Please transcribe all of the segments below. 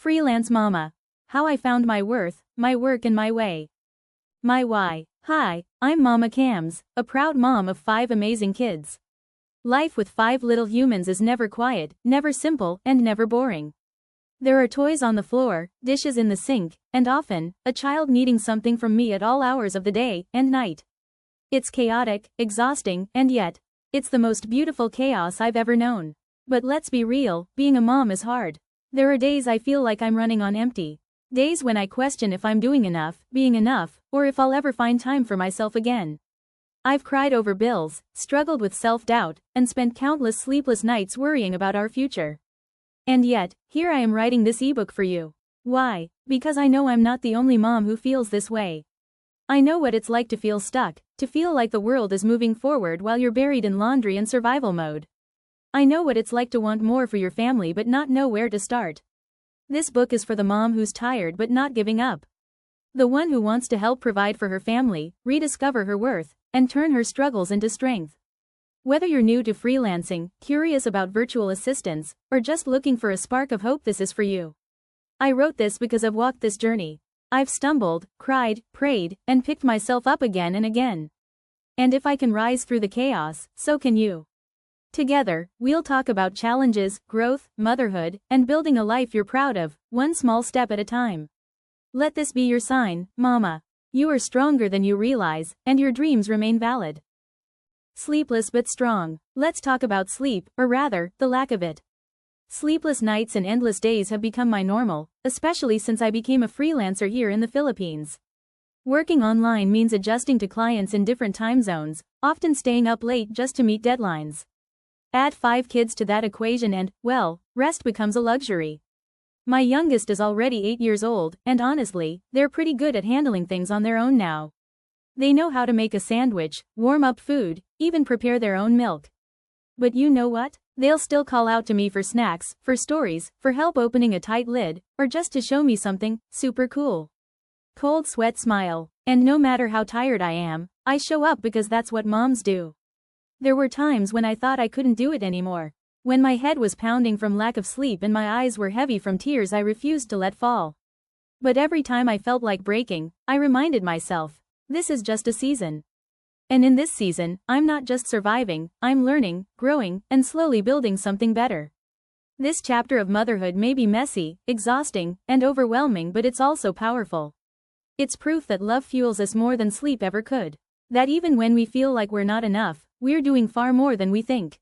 Freelance Mama. How I found my worth, my work and my way. My why. Hi, I'm Mama Cams, a proud mom of 5 amazing kids. Life with 5 little humans is never quiet, never simple, and never boring. There are toys on the floor, dishes in the sink, and often, a child needing something from me at all hours of the day and night. It's chaotic, exhausting, and yet, it's the most beautiful chaos I've ever known. But let's be real, being a mom is hard. There are days I feel like I'm running on empty. Days when I question if I'm doing enough, being enough, or if I'll ever find time for myself again. I've cried over bills, struggled with self-doubt, and spent countless sleepless nights worrying about our future. And yet, here I am writing this ebook for you. Why? Because I know I'm not the only mom who feels this way. I know what it's like to feel stuck, to feel like the world is moving forward while you're buried in laundry and survival mode. I know what it's like to want more for your family but not know where to start. This book is for the mom who's tired but not giving up. The one who wants to help provide for her family, rediscover her worth, and turn her struggles into strength. Whether you're new to freelancing, curious about virtual assistants, or just looking for a spark of hope, this is for you. I wrote this because I've walked this journey. I've stumbled, cried, prayed, and picked myself up again and again. And if I can rise through the chaos, so can you. Together, we'll talk about challenges, growth, motherhood, and building a life you're proud of, one small step at a time. Let this be your sign, Mama. You are stronger than you realize, and your dreams remain valid. Sleepless but strong. Let's talk about sleep, or rather, the lack of it. Sleepless nights and endless days have become my normal, especially since I became a freelancer here in the Philippines. Working online means adjusting to clients in different time zones, often staying up late just to meet deadlines. Add 5 kids to that equation and, well, rest becomes a luxury. My youngest is already 8 years old, and honestly, they're pretty good at handling things on their own now. They know how to make a sandwich, warm up food, even prepare their own milk. But you know what? They'll still call out to me for snacks, for stories, for help opening a tight lid, or just to show me something super cool. Cold sweat smile. And no matter how tired I am, I show up because that's what moms do. There were times when I thought I couldn't do it anymore. When my head was pounding from lack of sleep and my eyes were heavy from tears I refused to let fall. But every time I felt like breaking, I reminded myself, this is just a season. And in this season, I'm not just surviving, I'm learning, growing, and slowly building something better. This chapter of motherhood may be messy, exhausting, and overwhelming, but it's also powerful. It's proof that love fuels us more than sleep ever could. That even when we feel like we're not enough, we're doing far more than we think.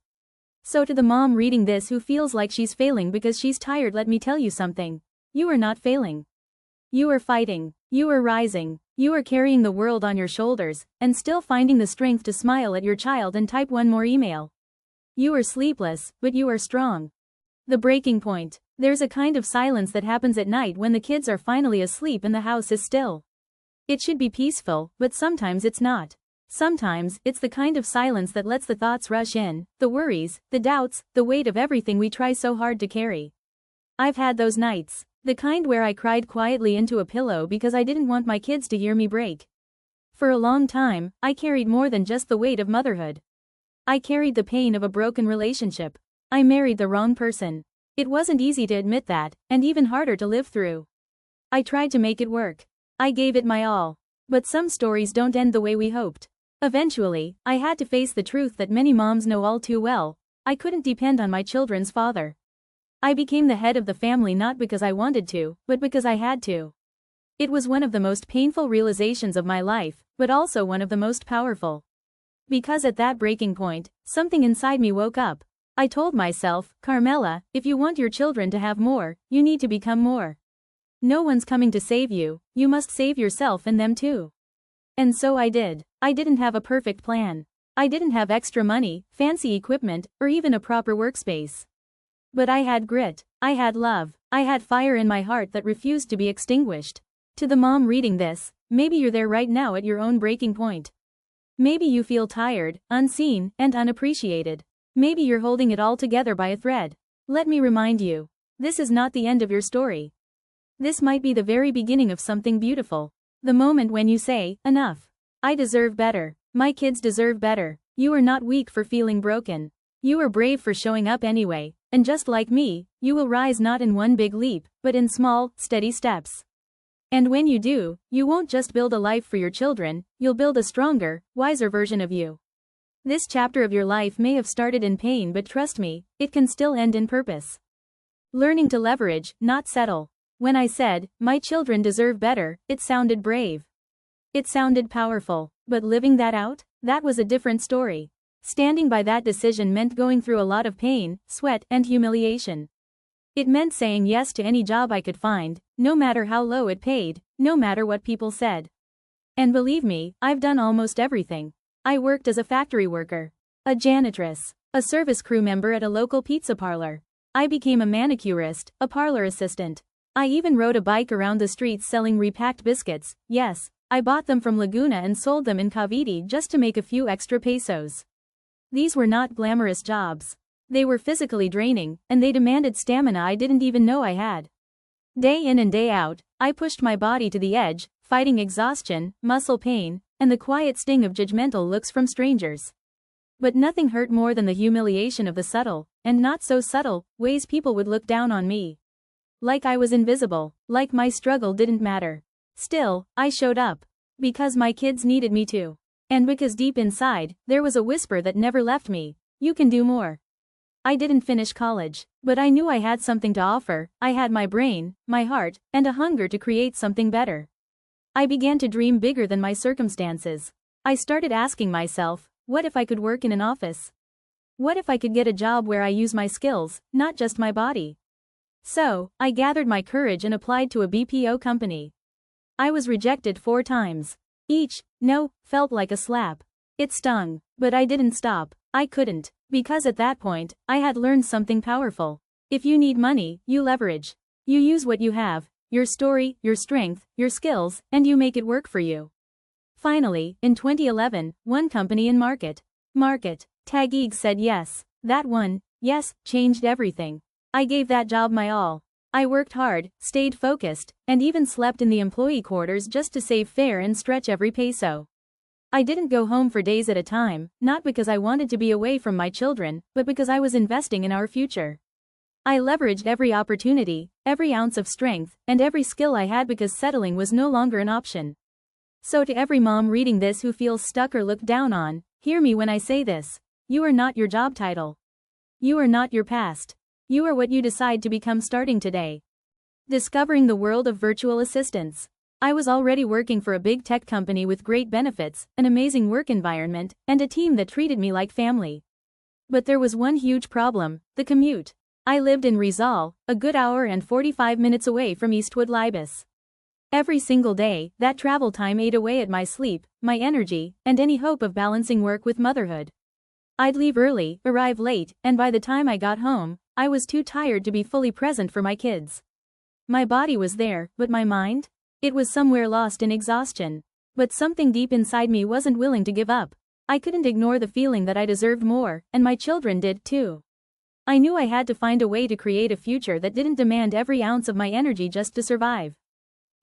So to the mom reading this who feels like she's failing because she's tired, let me tell you something. You are not failing. You are fighting. You are rising. You are carrying the world on your shoulders, and still finding the strength to smile at your child and type one more email. You are sleepless, but you are strong. The breaking point. There's a kind of silence that happens at night when the kids are finally asleep and the house is still. It should be peaceful, but sometimes it's not. Sometimes, it's the kind of silence that lets the thoughts rush in, the worries, the doubts, the weight of everything we try so hard to carry. I've had those nights. The kind where I cried quietly into a pillow because I didn't want my kids to hear me break. For a long time, I carried more than just the weight of motherhood. I carried the pain of a broken relationship. I married the wrong person. It wasn't easy to admit that, and even harder to live through. I tried to make it work. I gave it my all. But some stories don't end the way we hoped. Eventually, I had to face the truth that many moms know all too well. I couldn't depend on my children's father. I became the head of the family not because I wanted to, but because I had to. It was one of the most painful realizations of my life, but also one of the most powerful. Because at that breaking point, something inside me woke up. I told myself, Carmela, if you want your children to have more, you need to become more. No one's coming to save you, you must save yourself and them too. And so I did. I didn't have a perfect plan. I didn't have extra money, fancy equipment, or even a proper workspace. But I had grit. I had love. I had fire in my heart that refused to be extinguished. To the mom reading this, maybe you're there right now at your own breaking point. Maybe you feel tired, unseen, and unappreciated. Maybe you're holding it all together by a thread. Let me remind you. This is not the end of your story. This might be the very beginning of something beautiful. The moment when you say, enough. I deserve better. My kids deserve better. You are not weak for feeling broken. You are brave for showing up anyway, and just like me, you will rise not in one big leap, but in small, steady steps. And when you do, you won't just build a life for your children, you'll build a stronger, wiser version of you. This chapter of your life may have started in pain, but trust me, it can still end in purpose. Learning to leverage, not settle. When I said, my children deserve better, it sounded brave. It sounded powerful, but living that out? That was a different story. Standing by that decision meant going through a lot of pain, sweat, and humiliation. It meant saying yes to any job I could find, no matter how low it paid, no matter what people said. And believe me, I've done almost everything. I worked as a factory worker, a janitress, a service crew member at a local pizza parlor. I became a manicurist, a parlor assistant. I even rode a bike around the streets selling repacked biscuits. Yes, I bought them from Laguna and sold them in Cavite just to make a few extra pesos. These were not glamorous jobs. They were physically draining, and they demanded stamina I didn't even know I had. Day in and day out, I pushed my body to the edge, fighting exhaustion, muscle pain, and the quiet sting of judgmental looks from strangers. But nothing hurt more than the humiliation of the subtle, and not so subtle, ways people would look down on me. Like I was invisible, like my struggle didn't matter. Still, I showed up. Because my kids needed me to. And because deep inside, there was a whisper that never left me: you can do more. I didn't finish college, but I knew I had something to offer. I had my brain, my heart, and a hunger to create something better. I began to dream bigger than my circumstances. I started asking myself, what if I could work in an office? What if I could get a job where I use my skills, not just my body? So, I gathered my courage and applied to a BPO company. I was rejected 4 times. Each no felt like a slap. It stung, but I didn't stop. I couldn't, because at that point, I had learned something powerful. If you need money, you leverage. You use what you have, your story, your strength, your skills, and you make it work for you. Finally, in 2011, one company in Market Taguig said yes. That one yes changed everything. I gave that job my all. I worked hard, stayed focused, and even slept in the employee quarters just to save fare and stretch every peso. I didn't go home for days at a time, not because I wanted to be away from my children, but because I was investing in our future. I leveraged every opportunity, every ounce of strength, and every skill I had because settling was no longer an option. So to every mom reading this who feels stuck or looked down on, hear me when I say this: you are not your job title. You are not your past. You are what you decide to become starting today. Discovering the world of virtual assistants. I was already working for a big tech company with great benefits, an amazing work environment, and a team that treated me like family. But there was one huge problem: the commute. I lived in Rizal, a good hour and 45 minutes away from Eastwood Libis. Every single day, that travel time ate away at my sleep, my energy, and any hope of balancing work with motherhood. I'd leave early, arrive late, and by the time I got home, I was too tired to be fully present for my kids. My body was there, but my mind? It was somewhere lost in exhaustion. But something deep inside me wasn't willing to give up. I couldn't ignore the feeling that I deserved more, and my children did too. I knew I had to find a way to create a future that didn't demand every ounce of my energy just to survive.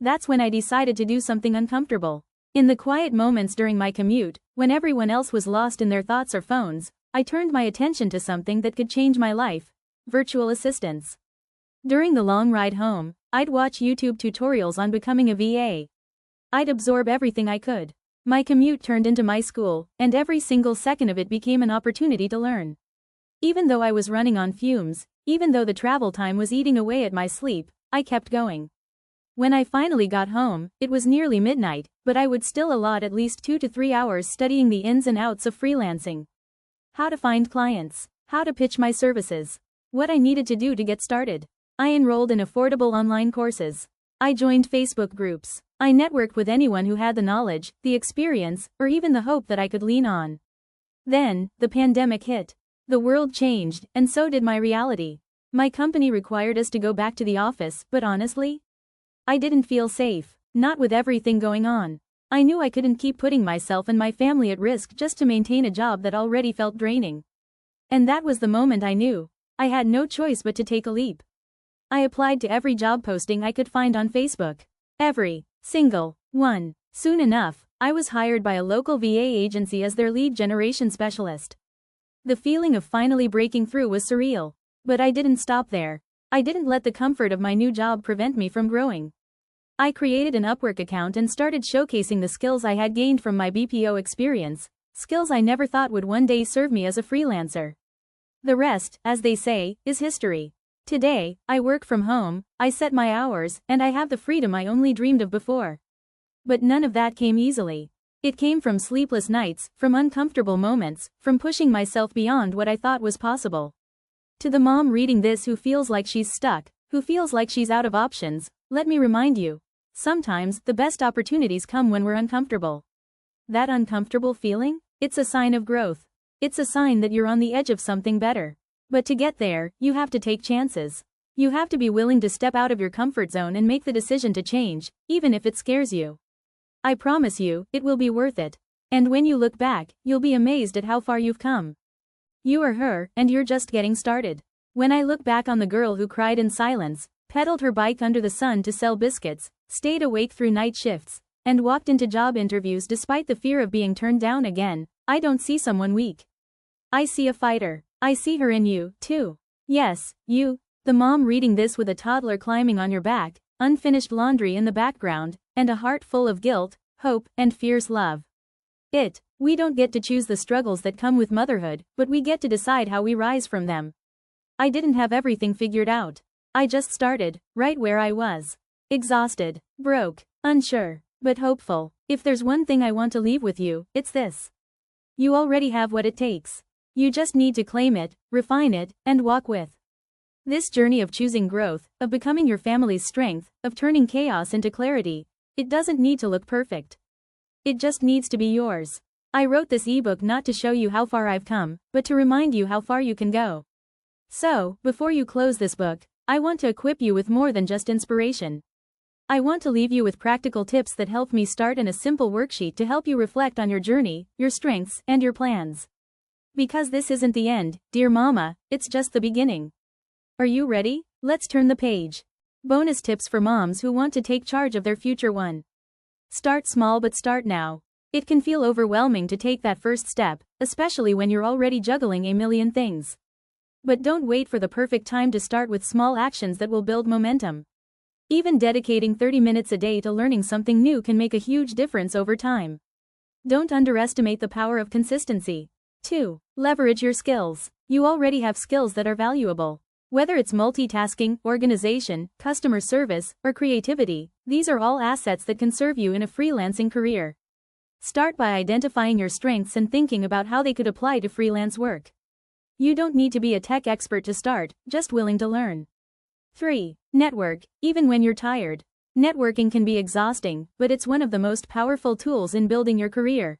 That's when I decided to do something uncomfortable. In the quiet moments during my commute, when everyone else was lost in their thoughts or phones, I turned my attention to something that could change my life: virtual assistants. During the long ride home, I'd watch YouTube tutorials on becoming a VA. I'd absorb everything I could. My commute turned into my school, and every single second of it became an opportunity to learn. Even though I was running on fumes, even though the travel time was eating away at my sleep, I kept going. When I finally got home, it was nearly midnight, but I would still allot at least 2 to 3 hours studying the ins and outs of freelancing. How to find clients, how to pitch my services, what I needed to do to get started. I enrolled in affordable online courses. I joined Facebook groups. I networked with anyone who had the knowledge, the experience, or even the hope that I could lean on. Then, the pandemic hit. The world changed, and so did my reality. My company required us to go back to the office, but honestly, I didn't feel safe, not with everything going on. I knew I couldn't keep putting myself and my family at risk just to maintain a job that already felt draining. And that was the moment I knew I had no choice but to take a leap. I applied to every job posting I could find on Facebook. Every single one. Soon enough, I was hired by a local VA agency as their lead generation specialist. The feeling of finally breaking through was surreal. But I didn't stop there. I didn't let the comfort of my new job prevent me from growing. I created an Upwork account and started showcasing the skills I had gained from my BPO experience, skills I never thought would one day serve me as a freelancer. The rest, as they say, is history. Today, I work from home, I set my hours, and I have the freedom I only dreamed of before. But none of that came easily. It came from sleepless nights, from uncomfortable moments, from pushing myself beyond what I thought was possible. To the mom reading this who feels like she's stuck, who feels like she's out of options, let me remind you. Sometimes, the best opportunities come when we're uncomfortable. That uncomfortable feeling? It's a sign of growth. It's a sign that you're on the edge of something better. But to get there, you have to take chances. You have to be willing to step out of your comfort zone and make the decision to change, even if it scares you. I promise you, it will be worth it. And when you look back, you'll be amazed at how far you've come. You are her, and you're just getting started. When I look back on the girl who cried in silence, pedaled her bike under the sun to sell biscuits, stayed awake through night shifts, and walked into job interviews despite the fear of being turned down again, I don't see someone weak. I see a fighter. I see her in you, too. Yes, you, the mom reading this with a toddler climbing on your back, unfinished laundry in the background, and a heart full of guilt, hope, and fierce love. We don't get to choose the struggles that come with motherhood, but we get to decide how we rise from them. I didn't have everything figured out. I just started, right where I was. Exhausted, broke, unsure, but hopeful. If there's one thing I want to leave with you, it's this. You already have what it takes. You just need to claim it, refine it, and walk with. This journey of choosing growth, of becoming your family's strength, of turning chaos into clarity, it doesn't need to look perfect. It just needs to be yours. I wrote this ebook not to show you how far I've come, but to remind you how far you can go. So, before you close this book, I want to equip you with more than just inspiration. I want to leave you with practical tips that help me start and a simple worksheet to help you reflect on your journey, your strengths, and your plans. Because this isn't the end, dear mama, it's just the beginning. Are you ready? Let's turn the page. Bonus tips for moms who want to take charge of their future. 1. Start small but start now. It can feel overwhelming to take that first step, especially when you're already juggling a million things. But don't wait for the perfect time to start with small actions that will build momentum. Even dedicating 30 minutes a day to learning something new can make a huge difference over time. Don't underestimate the power of consistency. 2. Leverage your skills. You already have skills that are valuable. Whether it's multitasking, organization, customer service, or creativity, these are all assets that can serve you in a freelancing career. Start by identifying your strengths and thinking about how they could apply to freelance work. You don't need to be a tech expert to start, just willing to learn. 3. Network, even when you're tired. Networking can be exhausting, but it's one of the most powerful tools in building your career.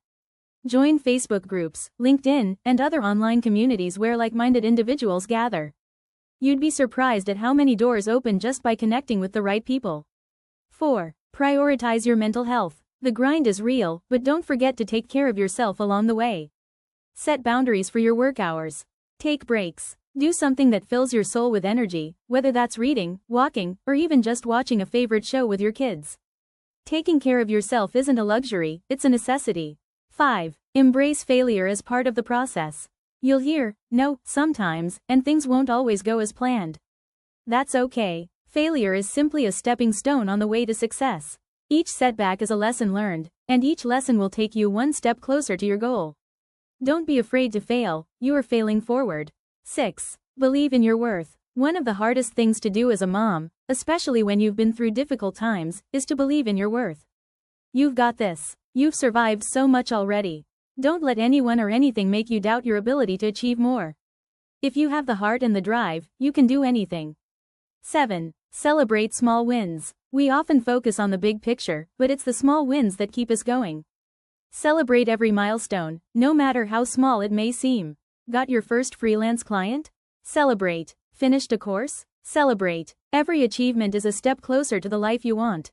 Join Facebook groups, LinkedIn, and other online communities where like-minded individuals gather. You'd be surprised at how many doors open just by connecting with the right people. 4. Prioritize your mental health. The grind is real, but don't forget to take care of yourself along the way. Set boundaries for your work hours. Take breaks. Do something that fills your soul with energy, whether that's reading, walking, or even just watching a favorite show with your kids. Taking care of yourself isn't a luxury, it's a necessity. 5. Embrace failure as part of the process. You'll hear no sometimes, and things won't always go as planned. That's okay. Failure is simply a stepping stone on the way to success. Each setback is a lesson learned, and each lesson will take you one step closer to your goal. Don't be afraid to fail, you are failing forward. 6. Believe in your worth. One of the hardest things to do as a mom, especially when you've been through difficult times, is to believe in your worth. You've got this. You've survived so much already. Don't let anyone or anything make you doubt your ability to achieve more. If you have the heart and the drive, you can do anything. 7. Celebrate small wins. We often focus on the big picture, but it's the small wins that keep us going. Celebrate every milestone, no matter how small it may seem. Got your first freelance client? Celebrate. Finished a course? Celebrate. Every achievement is a step closer to the life you want.